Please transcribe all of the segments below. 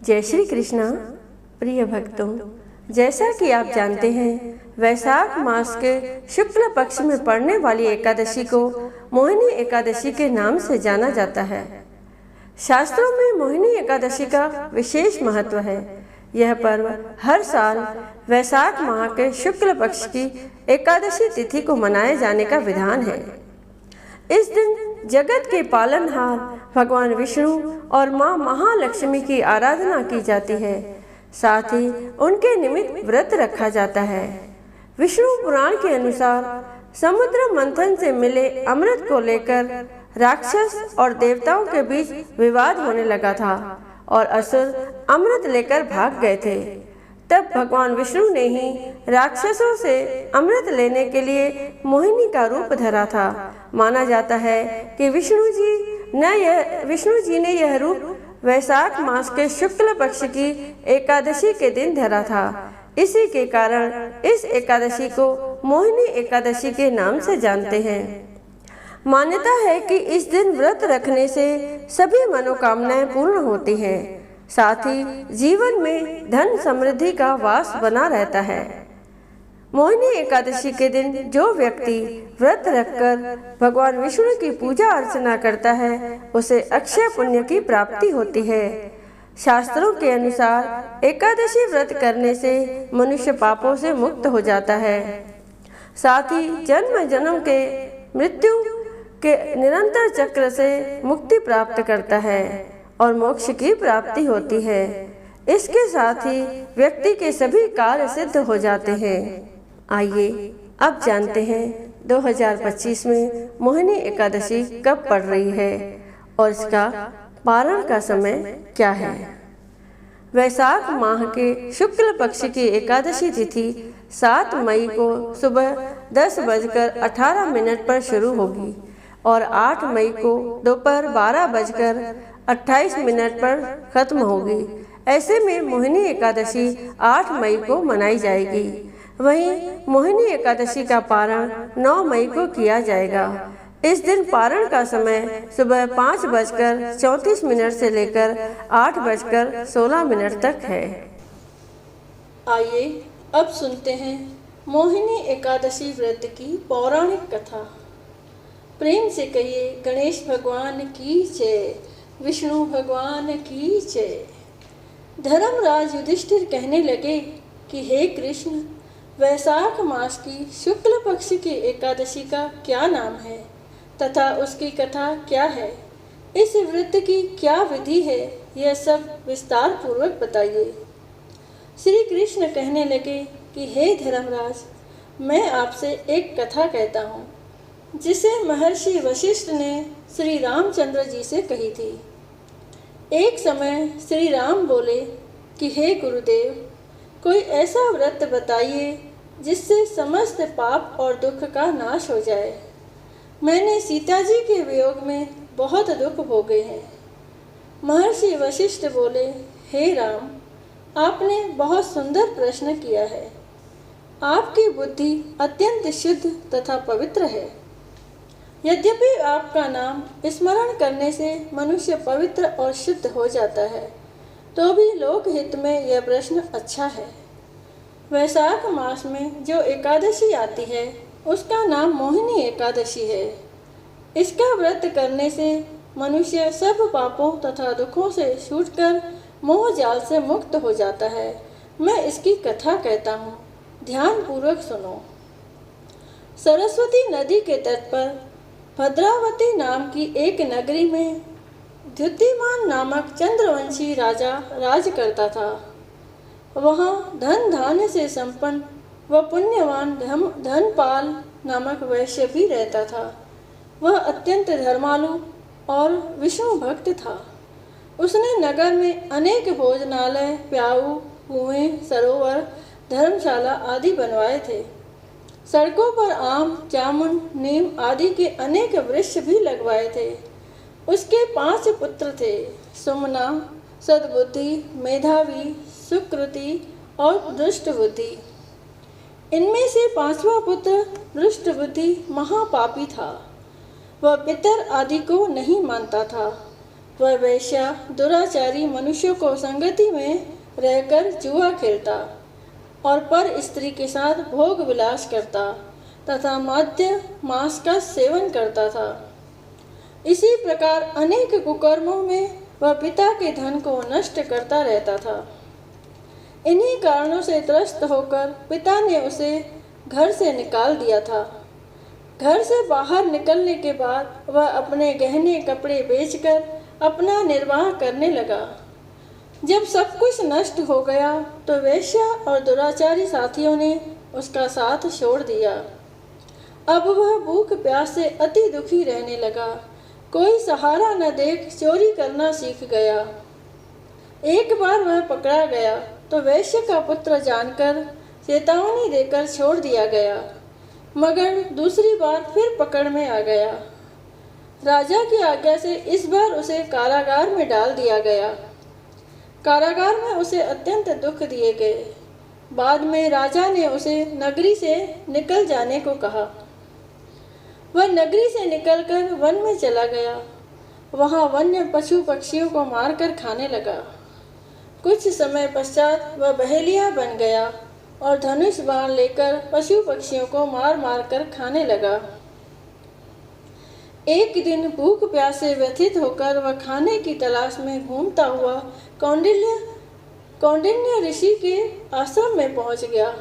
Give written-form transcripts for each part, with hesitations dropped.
जय श्री कृष्णा। प्रिय भक्तों, जैसा कि आप जानते हैं, वैशाख मास के शुक्ल पक्ष में पड़ने वाली एकादशी को मोहिनी एकादशी के नाम से जाना जाता है। शास्त्रों में मोहिनी एकादशी का विशेष महत्व है। यह पर्व हर साल वैशाख माह के शुक्ल पक्ष की एकादशी तिथि को मनाए जाने का विधान है। इस दिन जगत के पालनहार भगवान विष्णु और माँ महालक्ष्मी की आराधना की जाती है। साथ ही उनके निमित्त व्रत रखा जाता है। विष्णु पुराण के अनुसार समुद्र मंथन से मिले अमृत को लेकर राक्षस और देवताओं के बीच विवाद होने लगा था और असुर अमृत लेकर भाग गए थे। तब भगवान विष्णु ने ही राक्षसों से अमृत लेने के लिए मोहिनी का रूप धरा था। माना जाता है कि विष्णु जी ने यह रूप वैशाख मास के शुक्ल पक्ष की एकादशी के दिन धरा था। इसी के कारण इस एकादशी को मोहिनी एकादशी के नाम से जानते हैं। मान्यता है कि इस दिन व्रत रखने से सभी मनोकामनाएं पूर्ण होती हैं। साथ ही जीवन में धन समृद्धि का वास बना रहता है। मोहिनी एकादशी के दिन जो व्यक्ति व्रत रखकर भगवान विष्णु की पूजा अर्चना करता है, उसे अक्षय पुण्य की प्राप्ति होती है। शास्त्रों के अनुसार एकादशी व्रत करने से मनुष्य पापों से मुक्त हो जाता है। साथ ही जन्म जन्म के मृत्यु के निरंतर चक्र से मुक्ति प्राप्त करता है और मोक्ष की प्राप्ति होती है। इसके साथ ही व्यक्ति के सभी कार्य सिद्ध हो जाते हैं। आइए अब जानते हैं 2025 में मोहिनी एकादशी कब पड़ रही है और इसका पारण का समय क्या है। वैशाख माह के शुक्ल पक्ष की एकादशी तिथि 7 मई को सुबह 10:18 पर शुरू होगी और 8 मई को दोपहर 12:28 पर खत्म होगी। ऐसे में मोहिनी एकादशी 8 मई को मनाई जाएगी। वहीं मोहिनी एकादशी का पारण 9 मई को किया जाएगा। इस दिन पारण का समय सुबह 5:34 से लेकर 8:16 तक है। आइए अब सुनते हैं मोहिनी एकादशी व्रत की पौराणिक कथा। प्रेम से कहिए गणेश भगवान की जय, विष्णु भगवान की जय। धर्मराज युधिष्ठिर कहने लगे कि हे कृष्ण, वैशाख मास की शुक्ल पक्ष की एकादशी का क्या नाम है तथा उसकी कथा क्या है, इस व्रत की क्या विधि है, यह सब विस्तार पूर्वक बताइए। श्री कृष्ण कहने लगे कि हे धर्मराज, मैं आपसे एक कथा कहता हूँ जिसे महर्षि वशिष्ठ ने श्री रामचंद्र जी से कही थी। एक समय श्री राम बोले कि हे गुरुदेव, कोई ऐसा व्रत बताइए जिससे समस्त पाप और दुख का नाश हो जाए। मैंने सीता जी के वियोग में बहुत दुख भोगे हैं। महर्षि वशिष्ठ बोले, हे राम, आपने बहुत सुंदर प्रश्न किया है। आपकी बुद्धि अत्यंत शुद्ध तथा पवित्र है। यद्यपि आपका नाम स्मरण करने से मनुष्य पवित्र और शुद्ध हो जाता है, तो भी लोकहित में यह प्रश्न अच्छा है। वैशाख मास में जो एकादशी आती है उसका नाम मोहिनी एकादशी है। इसका व्रत करने से मनुष्य सब पापों तथा दुखों से छूटकर मोह जाल से मुक्त हो जाता है। मैं इसकी कथा कहता हूँ, ध्यान पूर्वक सुनो। सरस्वती नदी के तट पर भद्रावती नाम की एक नगरी में द्युतिमान नामक चंद्रवंशी राजा राज करता था। वहाँ धन धान्य से संपन्न व पुण्यवान धनपाल नामक वैश्य भी रहता था। वह अत्यंत धर्मालु और विष्णु भक्त था। उसने नगर में अनेक भोजनालय, प्याऊ, कुएं, सरोवर, धर्मशाला आदि बनवाए थे। सड़कों पर आम, जामुन, नीम आदि के अनेक वृक्ष भी लगवाए थे। उसके 5 पुत्र थे, सुमना, सद्बुद्धि, मेधावी, सुकृति और दुष्ट बुद्धि। इनमें से 5वां पुत्र दुष्ट बुद्धि महापापी था। वह पितर आदि को नहीं मानता था। वह वेश्या दुराचारी मनुष्यों को संगति में रहकर जुआ खेलता और पर स्त्री के साथ भोग विलास करता तथा मद्य मांस का सेवन करता था। इसी प्रकार अनेक कुकर्मों में वह पिता के धन को नष्ट करता रहता था। इन्हीं कारणों से त्रस्त होकर पिता ने उसे घर से निकाल दिया था। घर से बाहर निकलने के बाद वह अपने गहने कपड़े बेचकर अपना निर्वाह करने लगा। जब सब कुछ नष्ट हो गया तो वेश्या और दुराचारी साथियों ने उसका साथ छोड़ दिया। अब वह भूख प्यास से अति दुखी रहने लगा। कोई सहारा न देख चोरी करना सीख गया। एक बार वह पकड़ा गया तो वेश्या का पुत्र जानकर चेतावनी देकर छोड़ दिया गया, मगर दूसरी बार फिर पकड़ में आ गया। राजा की आज्ञा से इस बार उसे कारागार में डाल दिया गया। कारागार में उसे अत्यंत दुख दिए गए। बाद में राजा ने उसे नगरी से निकल जाने को कहा। वह नगरी से निकलकर वन में चला गया। वहां वन्य पशु पक्षियों को मारकर खाने लगा। कुछ समय पश्चात वह बहेलिया बन गया और धनुष बाण लेकर पशु पक्षियों को मार मार कर खाने लगा। एक दिन भूख प्यास से व्यथित होकर वह खाने की तलाश में घूमता हुआ कौंडिन्य ऋषि के आश्रम में पहुंच गया।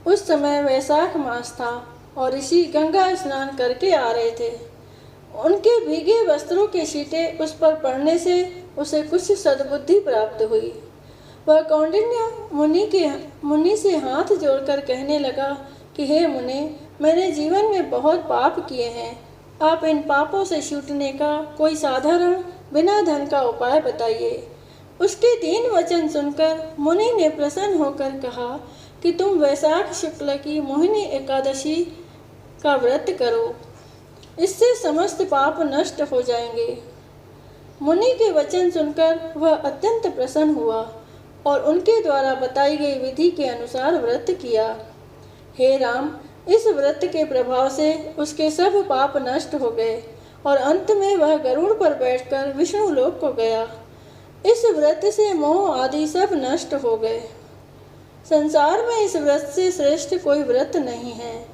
उस समय वैशाख मास था और ऋषि गंगा स्नान करके आ रहे थे। उनके भीगे वस्त्रों के छींटे उस पर पड़ने से उसे कुछ सद्बुद्धि प्राप्त हुई। वह कौंडिन्य मुनि से हाथ जोड़कर कहने लगा कि हे मुने, मैंने जीवन में बहुत पाप किए हैं। आप इन पापों से छूटने का कोई साधारण बिना धन का उपाय बताइए। उसके 3 वचन सुनकर मुनि ने प्रसन्न होकर कहा कि तुम वैशाख शुक्ल की मोहिनी एकादशी का व्रत करो, इससे समस्त पाप नष्ट हो जाएंगे। मुनि के वचन सुनकर वह अत्यंत प्रसन्न हुआ और उनके द्वारा बताई गई विधि के अनुसार व्रत किया। हे राम, इस व्रत के प्रभाव से उसके सब पाप नष्ट हो गए और अंत में वह गरुड़ पर बैठकर विष्णु लोक को गया। इस व्रत से मोह आदि सब नष्ट हो गए। संसार में इस व्रत से श्रेष्ठ कोई व्रत नहीं है।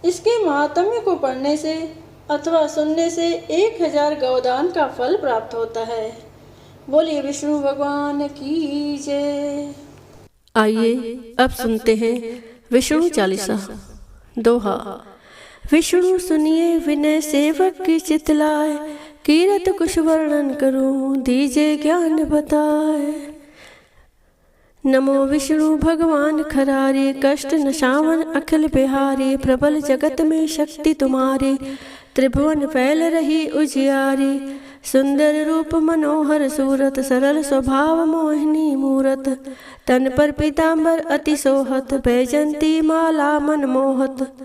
इसके महात्म्य को पढ़ने से अथवा सुनने से 1000 गौदान का फल प्राप्त होता है। बोलिए विष्णु भगवान की जय। आइए अब सुनते हैं विष्णु चालीसा। दोहा। विष्णु सुनिए विनय सेवक की चितलाए, कीरत कुछ वर्णन करूं दीजे ज्ञान बताए। नमो विष्णु भगवान खरारे, कष्ट नशावन अखिल बिहारी। प्रबल जगत में शक्ति तुम्हारी, त्रिभुवन फैल रही उजियारी। सुंदर रूप मनोहर सूरत, सरल स्वभाव मोहिनी मूरत। तन पर पीतांबर अति सोहत, बैजंती माला मन मोहत।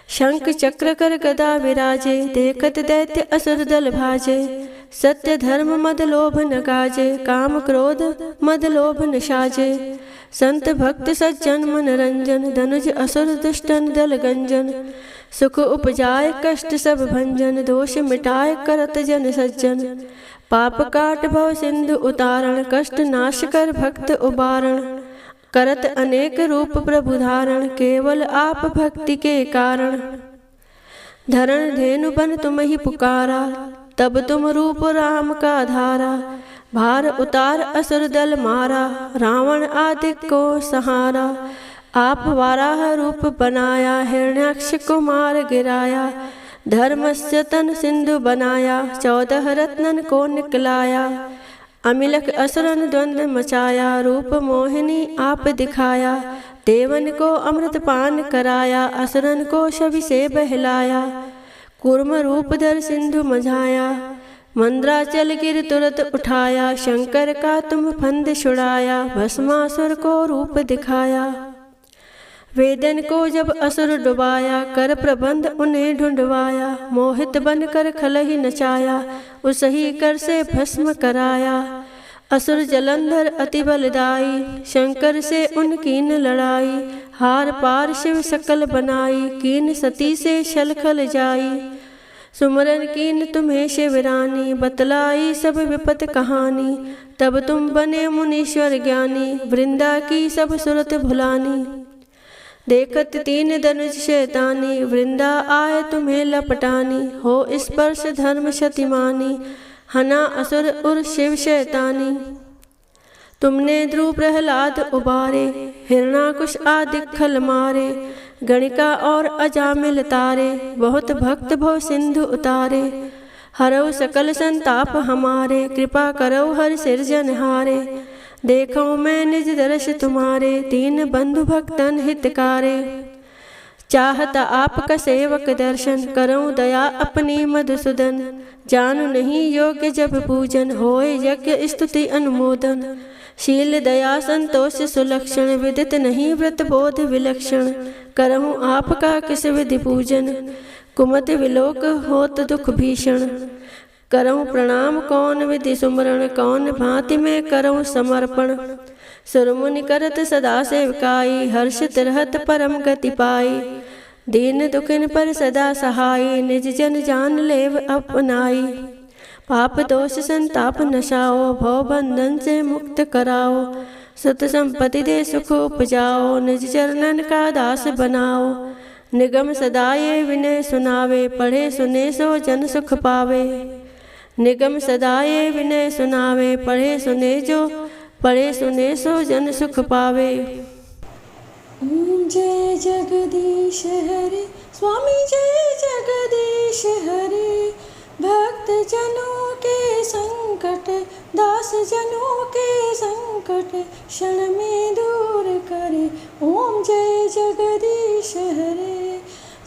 शंख चक्र कर गदा विराजे, देखत दैत्य असुर दल भाजे। सत्य धर्म मद लोभ न गाजे, काम क्रोध मद लोभ न साजे। संत भक्त सज्जन मन रंजन, धनुज असुर दुष्टन दल गंजन। सुख उपजाए कष्ट सब भंजन, दोष मिटाए करत जन सज्जन। पाप काट भव सिंधु उतारण, कष्ट नाश कर भक्त उबारण। करत अनेक रूप प्रभु धारण, केवल आप भक्ति के कारण। धरण धेनु बन तुम ही पुकारा, तब तुम रूप राम का धारा। भार उतार असुर दल मारा, रावण आदि को सहारा। आप वाराह रूप बनाया, हिरण्याक्ष को मार गिराया। धर्मस्य तन सिंधु बनाया, 14 रत्नन को निकलाया। अमिलक असुरन द्वंद्व मचाया, रूप मोहिनी आप दिखाया। देवन को अमृत पान कराया, असुरन को शवि से बहलाया। कूर्म रूप धर सिंधु मझाया, मंद्राचल गिर तुरत उठाया। शंकर का तुम फंद छुड़ाया, भस्मासुर को रूप दिखाया। वेदन को जब असुर डुबाया, कर प्रबंध उन्हें ढूंढवाया। मोहित बन कर खलहि नचाया, उसही कर से भस्म कराया। असुर जलंधर अति बलदाई, शंकर से उनकीन लड़ाई। हार पार शिव सकल बनाई, कीन सती से छल खल जाई। सुमरन कीन तुम्हें शिवरानी, बतलाई सब विपत कहानी। तब तुम बने मुनीश्वर ज्ञानी, वृंदा की सब सुरत भुलानी। देखत तीन धनुष शैतानी, वृंदा आए तुम्हें लपटानी। हो स्पर्श धर्म शतिमानी, हना असुर उर शिव शैतानी। तुमने ध्रुव प्रहलाद उबारे, हिरणाकुश आदि खल मारे। गणिका और अजामिल तारे, बहुत भक्त भव सिंधु उतारे। हरौ सकल संताप हमारे, कृपा करौ हर सिरजनहारे। देखो मैं निज दर्श तुम्हारे, दीन बंधु भक्तन हितकारे। चाहता आपका सेवक दर्शन, करऊं दया अपनी मधुसूदन। जानु नहीं योग्य जब पूजन, होए यज्ञ स्तुति अनुमोदन। शील दया संतोष सुलक्षण, विदित नहीं व्रत बोध विलक्षण। करहूँ आपका किस विधि पूजन, कुमति विलोक होत दुख भीषण। करऊँ प्रणाम कौन विधि सुमरण, कौन भांति में करऊँ समर्पण। सुरमुनि करत सदा सेवकाई, हर्षित रहत परम गति पाई। दीन दुखिन पर सदा सहाई, निज जन जान लेव अपनाई। पाप दोष संताप नशाओ, भव बंधन से मुक्त कराओ। सुत संपत्ति दे सुख उपजाओ, निज चरणन का दास बनाओ। निगम सदा ये विनय सुनावे, पढ़े सुने सो जन सुख पावे। निगम सदा ये विनय सुनावे, पढ़े सुने सो जन सुख पावे। जय जगदीश हरे, स्वामी जय जगदीश हरे। भक्त जनों के संकट, दास जनों के संकट, क्षण में दूर करे। ओम जय जगदीश हरे।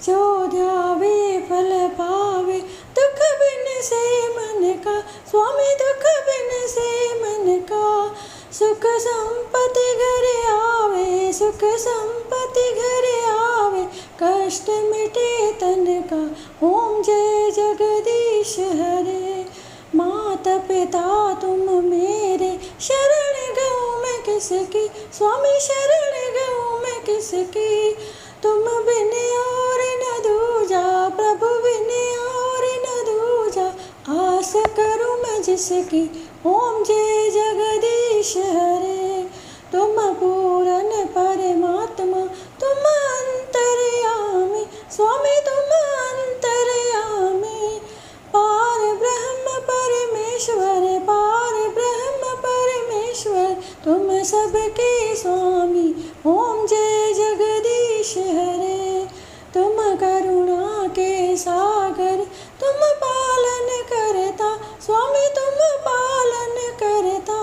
जो ध्यावे फल पावे, दुख बिन से मन का। स्वामी दुख बिन से मन का। सुख संपत्ति घर आवे, सुख संपत्ति घर आवे। कष्ट मिटे तन का। ओम जय जगदीश हरे। माता पिता तुम मेरे, शरण गऊँ मैं किसकी। स्वामी शरण गऊँ मैं किसकी। तुम बिन और न दूजा, प्रभु बिन और न दूजा। आस करूँ मैं जिसकी। ओम जय जगदीश हरे। तुम पूरन परमात्मा, तुम अंतर्यामी। स्वामी तुम अंतर्यामी। पार ब्रह्म परमेश्वर, पार ब्रह्म परमेश्वर। तुम सबके स्वामी। ओम जय जगदीश हरे। तुम करुणा के सागर, तुम पालन करता। स्वामी तुम पालन करता।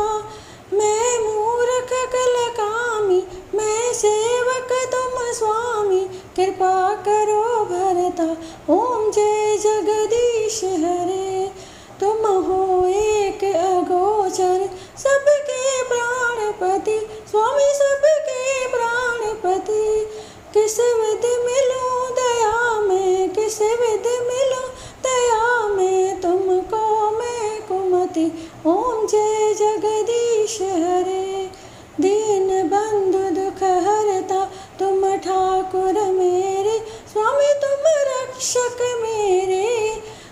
मैं मूर्ख कल कामी, मैं सेवक तुम स्वामी। कृपा करो भरता। ओम जय जगदीश हरे। तुम हो एक अगोचर, सबके प्राणपति। स्वामी सबके प्राणपति। किस विधि मिलूं दया में, किस विधि मिलूं दया में। तुमको मैं कुमति। ओम जय जगदीश हरे। दीन बंधु दुख हरता, तुम ठाकुर मेरे। स्वामी तुम रक्षक मेरे।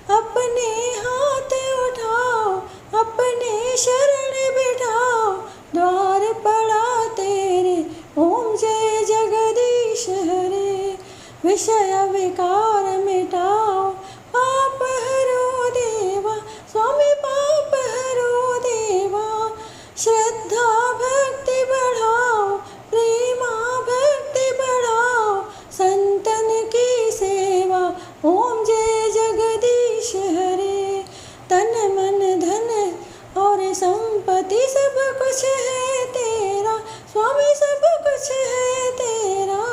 अपने हाथ उठाओ, अपने शरण बिठाओ। द्वार पड़ा तेरे। ओम जय जगदीश हरे। विषय विकार मिटाओ, पाप हरो देवा। स्वामी पाप हरो देवा। श्रद्धा भक्ति बढ़ाओ, प्रेमा भक्ति बढ़ाओ। संतन की सेवा। ओम जय जगदीश हरे। तन मन धन और संपत्ति सब कुछ है तेरा। स्वामी सब कुछ है तेरा।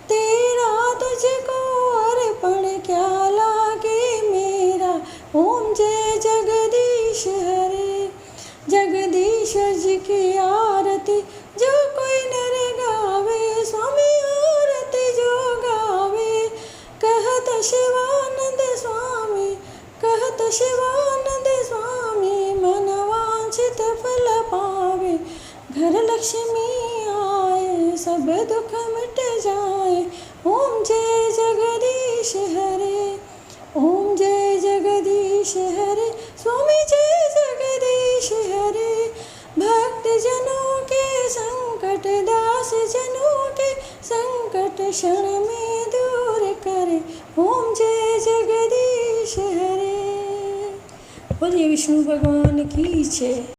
तेरा तुझको अर्पण क्या लागे मेरा। ओम जय जगदीश हरे। जगदीश्वर जी की आरती जो कोई नर गावे। स्वामी आरती जो गावे। कहत शिवानंद स्वामी, कहत शिवानंद स्वामी। मन वांछित फल पावे, घर लक्ष्मी आए। सब दुख मिट जाए। ओम जय जगदीश हरे। ओम जय जगदीश हरे, स्वामी जय जगदीश हरे। भक्त जनों के संकट, दास जनों के संकट क्षण में दूर करे, ओम जय जगदीश हरे। बोलिए विष्णु भगवान की जय।